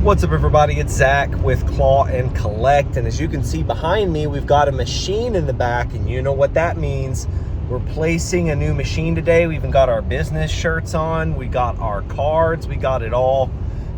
What's up, everybody? It's Zach with Claw and Collect, and as you can see behind me, we've got a machine in the back, and you know what that means. We're placing a new machine today. We even got our business shirts on, we got our cards, we got it all,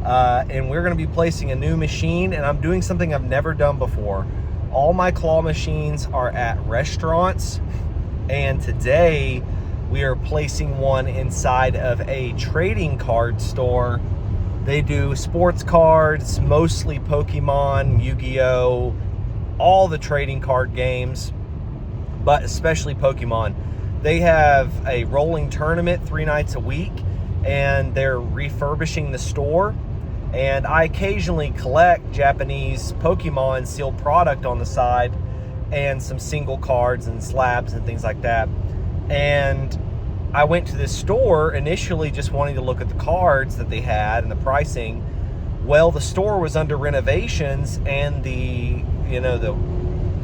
and we're going to be placing a new machine, and I'm doing something I've never done before. All my claw machines are at restaurants, and today we are placing one inside of a trading card store. They do sports cards, mostly Pokemon, Yu-Gi-Oh, all the trading card games, but especially Pokemon. They have a rolling tournament 3 nights a week, and they're refurbishing the store. And I occasionally collect Japanese Pokemon sealed product on the side, and some single cards and slabs and things like that. And I went to this store initially just wanting to look at the cards that they had and the pricing. Well, the store was under renovations, and the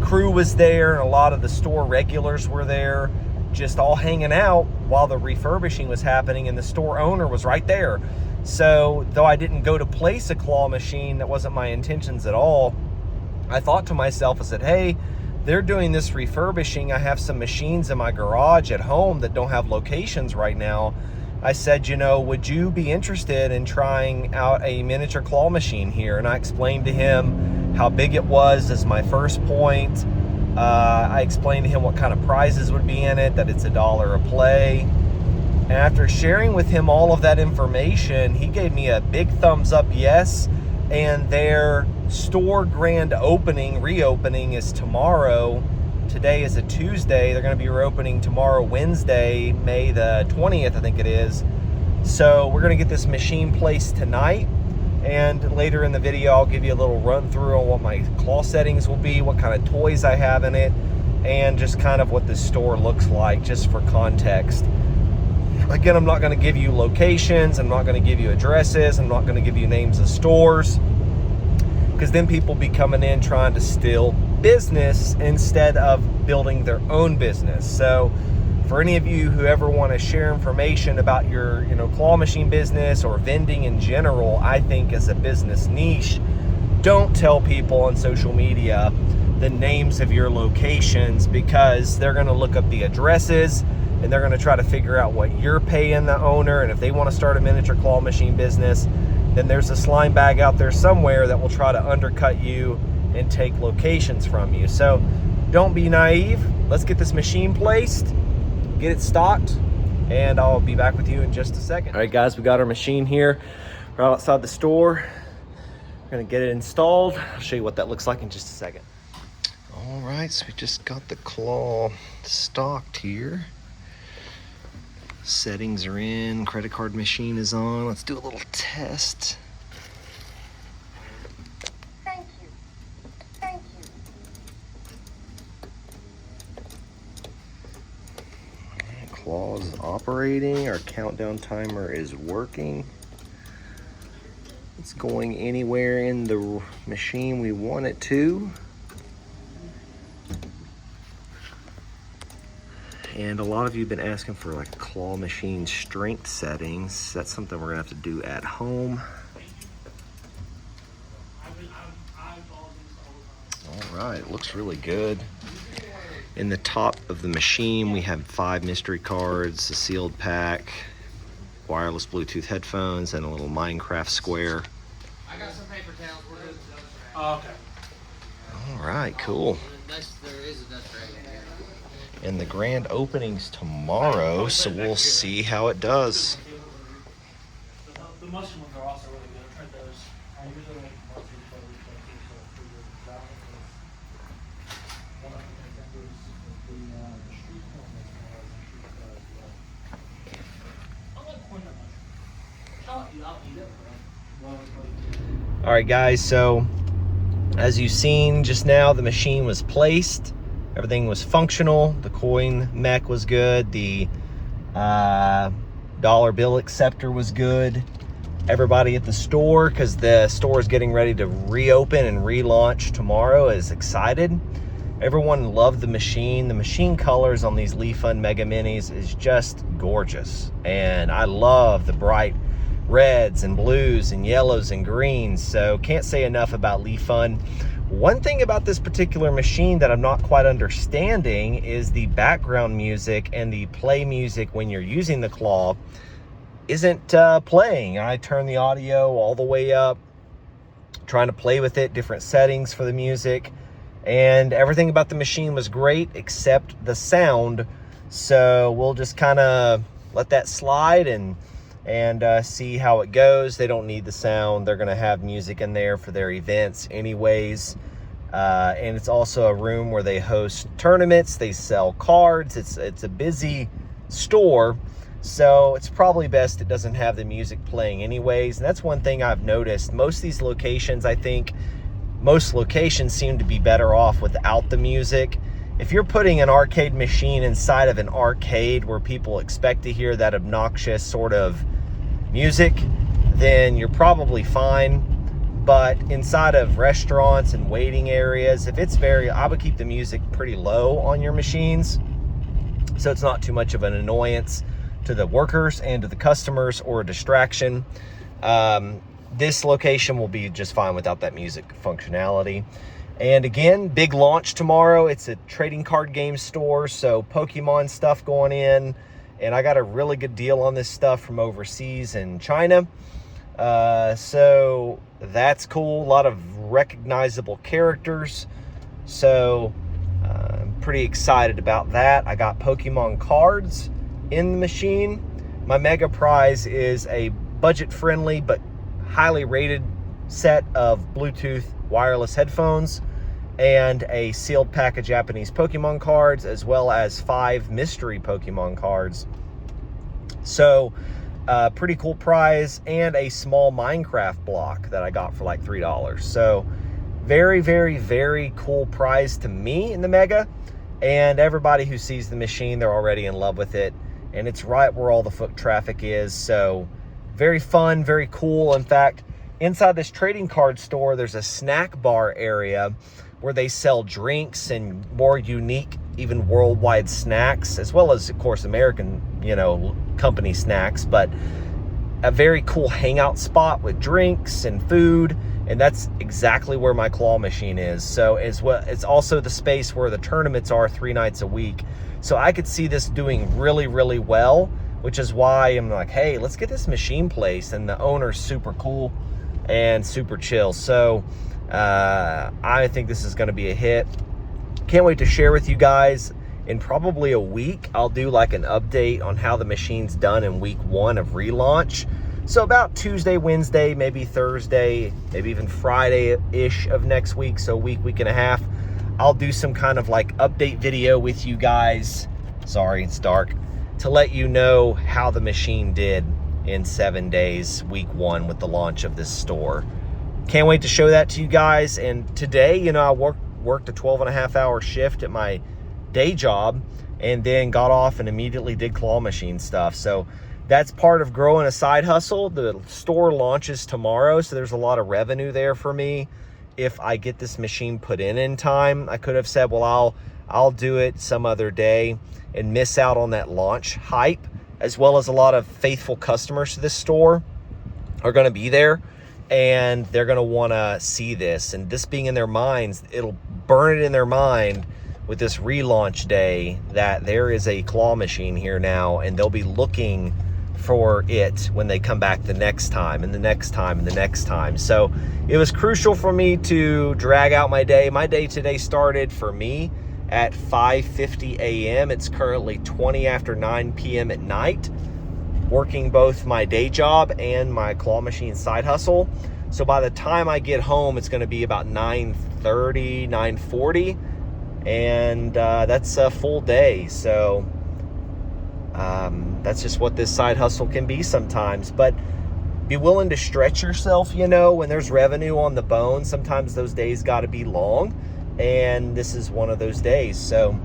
crew was there, and a lot of the store regulars were there, just all hanging out while the refurbishing was happening, and the store owner was right there. So though I didn't go to place a claw machine, that wasn't my intentions at all, I thought to myself, I said, hey, they're doing this refurbishing. I have some machines in my garage at home that don't have locations right now. I said, would you be interested in trying out a miniature claw machine here? And I explained to him how big it was as my first point. I explained to him what kind of prizes would be in it, that it's $1 a play. And after sharing with him all of that information, he gave me a big thumbs up yes. And their store grand reopening is tomorrow. Today is a Tuesday. They're going to be reopening tomorrow, Wednesday, May the 20th, I think it is. So we're going to get this machine placed tonight. And later in the video, I'll give you a little run through on what my claw settings will be, what kind of toys I have in it, and just kind of what this store looks like, just for context. Again, I'm not going to give you locations, I'm not going to give you addresses, I'm not going to give you names of stores, because then people be coming in trying to steal business instead of building their own business. So for any of you who ever want to share information about your claw machine business or vending in general, I think as a business niche, don't tell people on social media the names of your locations, because they're going to look up the addresses and they're going to try to figure out what you're paying the owner. And if they want to start a miniature claw machine business, then there's a slime bag out there somewhere that will try to undercut you and take locations from you. So don't be naive. Let's get this machine placed, get it stocked, and I'll be back with you in just a second. All right, guys, we got our machine here right outside the store. We're going to get it installed. I'll show you what that looks like in just a second. All right, so we just got the claw stocked here. Settings are in, credit card machine is on. Let's do a little test. Thank you. Thank you. Claw's operating. Our countdown timer is working. It's going anywhere in the machine we want it to. And a lot of you have been asking for like claw machine strength settings. That's something we're gonna have to do at home. All right, it looks really good. In the top of the machine, we have 5 mystery cards, a sealed pack, wireless Bluetooth headphones, and a little Minecraft square. I got some paper towels. We're good. Oh, okay. All right, cool. There is a dust rag in here. And the grand opening's tomorrow, so we'll see how it does. The mushroom ones are also really good. I've tried those. I usually make mushroom flavors, but one of them is the street corn as well. I like corn mushroom. I'll eat it. All right, guys, so as you've seen just now, the machine was placed. Everything was functional. The coin mech was good. The dollar bill acceptor was good. Everybody at the store, because the store is getting ready to reopen and relaunch tomorrow, is excited. Everyone loved the machine. The machine colors on these Lifun Mega Minis is just gorgeous. And I love the bright reds and blues and yellows and greens. So can't say enough about Lifun. One thing about this particular machine that I'm not quite understanding is the background music and the play music when you're using the claw isn't playing. I turn the audio all the way up, trying to play with it, different settings for the music, and everything about the machine was great except the sound. So we'll just kind of let that slide and see how it goes. They don't need the sound. They're going to have music in there for their events anyways. And it's also a room where they host tournaments. They sell cards. It's a busy store. So it's probably best it doesn't have the music playing anyways. And that's one thing I've noticed. Most of these locations, I think most locations seem to be better off without the music. If you're putting an arcade machine inside of an arcade where people expect to hear that obnoxious sort of music, then you're probably fine. But inside of restaurants and waiting areas, if it's I would keep the music pretty low on your machines so it's not too much of an annoyance to the workers and to the customers or a distraction. This location will be just fine without that music functionality. And again, big launch tomorrow. It's a trading card game store, so Pokemon stuff going in. And I got a really good deal on this stuff from overseas in China. So that's cool. A lot of recognizable characters. So I'm pretty excited about that. I got Pokemon cards in the machine. My mega prize is a budget-friendly but highly rated set of Bluetooth wireless headphones and a sealed pack of Japanese Pokemon cards, as well as 5 mystery Pokemon cards. So pretty cool prize, and a small Minecraft block that I got for like $3. So very, very, very cool prize to me in the Mega. And everybody who sees the machine, they're already in love with it. And it's right where all the foot traffic is. So very fun, very cool. In fact, inside this trading card store, there's a snack bar area where they sell drinks and more unique, even worldwide snacks, as well as, of course, American, company snacks, but a very cool hangout spot with drinks and food. And that's exactly where my claw machine is. So it's also the space where the tournaments are 3 nights a week. So I could see this doing really, really well, which is why I'm like, hey, let's get this machine placed. And the owner's super cool and super chill. So I think this is going to be a hit. Can't wait to share with you guys. In probably a week, I'll do like an update on how the machine's done in week 1 of relaunch. So about Tuesday, Wednesday, maybe Thursday, maybe even Friday-ish of next week. So week and a half, I'll do some kind of like update video with you guys. Sorry, it's dark. To let you know how the machine did in 7 days, week 1 with the launch of this store. Can't wait to show that to you guys. And today, I worked a 12.5-hour shift at my day job and then got off and immediately did claw machine stuff. So that's part of growing a side hustle. The store launches tomorrow, so there's a lot of revenue there for me if I get this machine put in time. I could have said, well, I'll do it some other day and miss out on that launch hype, as well as a lot of faithful customers to this store are going to be there, and they're going to want to see this. And this being in their minds, it'll burn it in their mind with this relaunch day that there is a claw machine here now, and they'll be looking for it when they come back the next time and the next time and the next time. So it was crucial for me to drag out my day. My day today started for me at 5:50 a.m. It's currently 20 after 9 p.m. at night, working both my day job and my claw machine side hustle. So by the time I get home, it's going to be about 9:30, 9:40. And that's a full day. So that's just what this side hustle can be sometimes. But be willing to stretch yourself, when there's revenue on the bone. Sometimes those days got to be long, and this is one of those days. So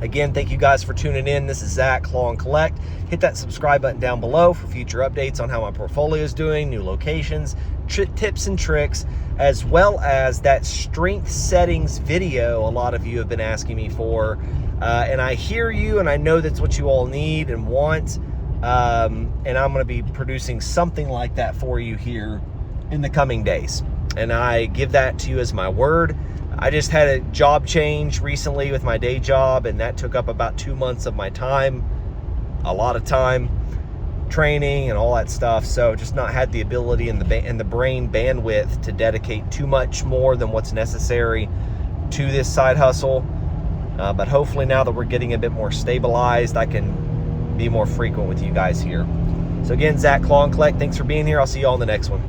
again, thank you guys for tuning in. This is Zach, Claw and Collect. Hit that subscribe button down below for future updates on how my portfolio is doing, new locations, tips and tricks, as well as that strength settings video a lot of you have been asking me for. And I hear you, and I know that's what you all need and want. And I'm going to be producing something like that for you here in the coming days. And I give that to you as my word. I just had a job change recently with my day job, and that took up about 2 months of my time, a lot of time, training and all that stuff. So just not had the ability and the brain bandwidth to dedicate too much more than what's necessary to this side hustle. But hopefully now that we're getting a bit more stabilized, I can be more frequent with you guys here. So again, Zach Claw and Collect, thanks for being here. I'll see you all in the next one.